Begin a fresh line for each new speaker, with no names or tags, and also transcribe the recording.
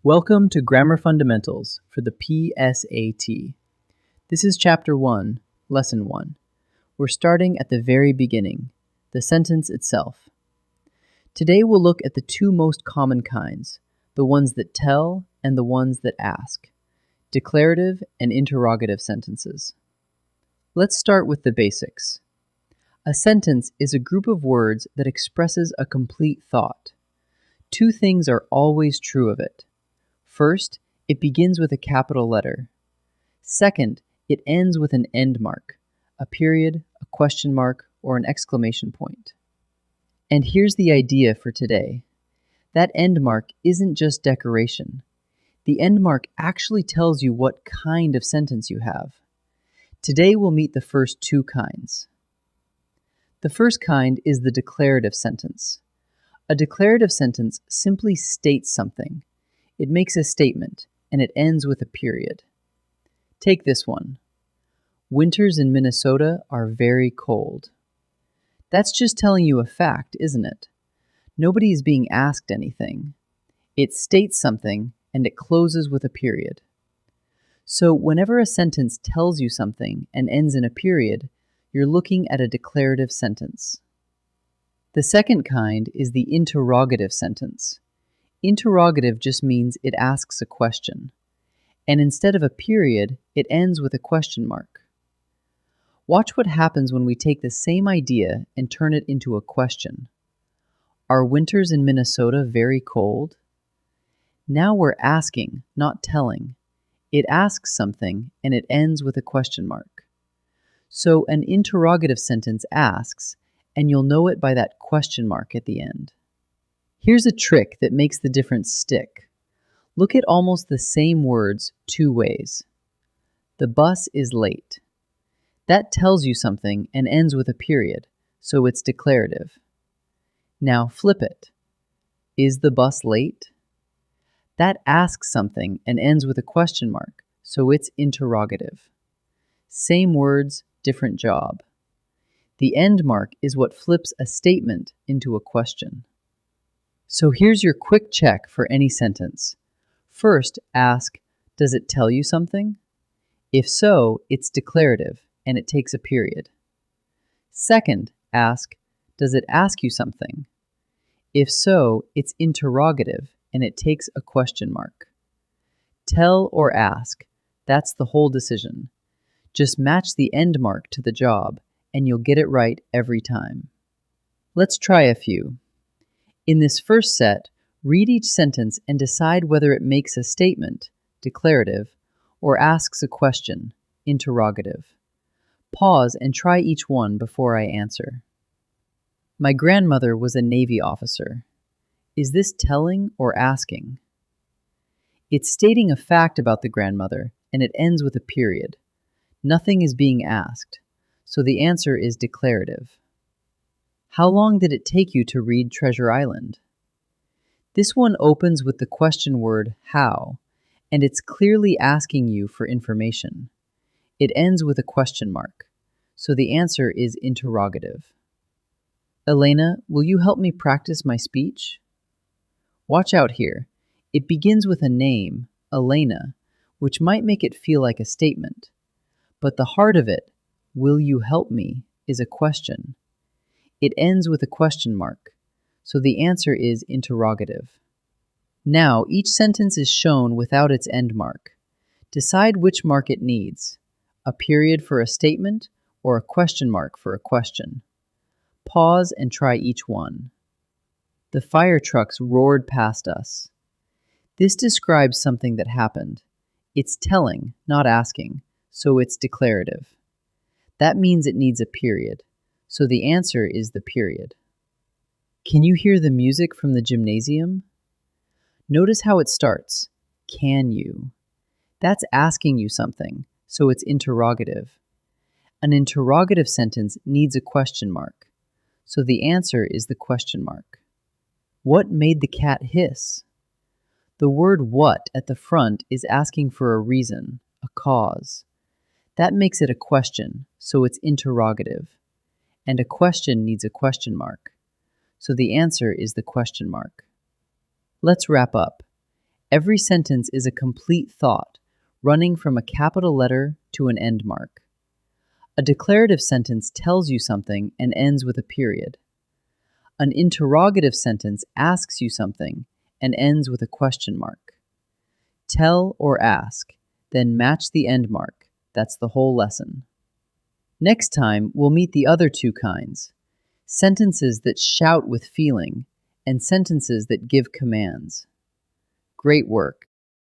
Welcome to Grammar Fundamentals for the PSAT. This is Chapter 1, Lesson 1. We're starting at the very beginning, the sentence itself. Today we'll look at the two most common kinds, the ones that tell and the ones that ask, declarative and interrogative sentences. Let's start with the basics. A sentence is a group of words that expresses a complete thought. Two things are always true of it. First, it begins with a capital letter. Second, it ends with an end mark, a period, a question mark, or an exclamation point. And here's the idea for today. That end mark isn't just decoration. The end mark actually tells you what kind of sentence you have. Today we'll meet the first two kinds. The first kind is the declarative sentence. A declarative sentence simply states something. It makes a statement, and it ends with a period. Take this one. Winters in Minnesota are very cold. That's just telling you a fact, isn't it? Nobody is being asked anything. It states something, and it closes with a period. So whenever a sentence tells you something and ends in a period, you're looking at a declarative sentence. The second kind is the interrogative sentence. Interrogative just means it asks a question, and instead of a period, it ends with a question mark. Watch what happens when we take the same idea and turn it into a question. Are winters in Minnesota very cold? Now we're asking, not telling. It asks something, and it ends with a question mark. So an interrogative sentence asks, and you'll know it by that question mark at the end. Here's a trick that makes the difference stick. Look at almost the same words two ways. The bus is late. That tells you something and ends with a period, so it's declarative. Now flip it. Is the bus late? That asks something and ends with a question mark, so it's interrogative. Same words, different job. The end mark is what flips a statement into a question. So here's your quick check for any sentence. First, ask, does it tell you something? If so, it's declarative, and it takes a period. Second, ask, does it ask you something? If so, it's interrogative, and it takes a question mark. Tell or ask, that's the whole decision. Just match the end mark to the job, and you'll get it right every time. Let's try a few. In this first set, read each sentence and decide whether it makes a statement, declarative, or asks a question, interrogative. Pause and try each one before I answer. My grandmother was a Navy officer. Is this telling or asking? It's stating a fact about the grandmother, and it ends with a period. Nothing is being asked, so the answer is declarative. How long did it take you to read Treasure Island? This one opens with the question word how, and it's clearly asking you for information. It ends with a question mark, so the answer is interrogative. Elena, will you help me practice my speech? Watch out here. It begins with a name, Elena, which might make it feel like a statement. But the heart of it, will you help me, is a question. It ends with a question mark, so the answer is interrogative. Now, each sentence is shown without its end mark. Decide which mark it needs, a period for a statement or a question mark for a question. Pause and try each one. The fire trucks roared past us. This describes something that happened. It's telling, not asking, so it's declarative. That means it needs a period. So the answer is the period. Can you hear the music from the gymnasium? Notice how it starts. Can you? That's asking you something, so it's interrogative. An interrogative sentence needs a question mark, so the answer is the question mark. What made the cat hiss? The word what at the front is asking for a reason, a cause. That makes it a question, so it's interrogative. And a question needs a question mark. So the answer is the question mark. Let's wrap up. Every sentence is a complete thought, running from a capital letter to an end mark. A declarative sentence tells you something and ends with a period. An interrogative sentence asks you something and ends with a question mark. Tell or ask, then match the end mark. That's the whole lesson. Next time, we'll meet the other two kinds: sentences that shout with feeling and sentences that give commands. Great work!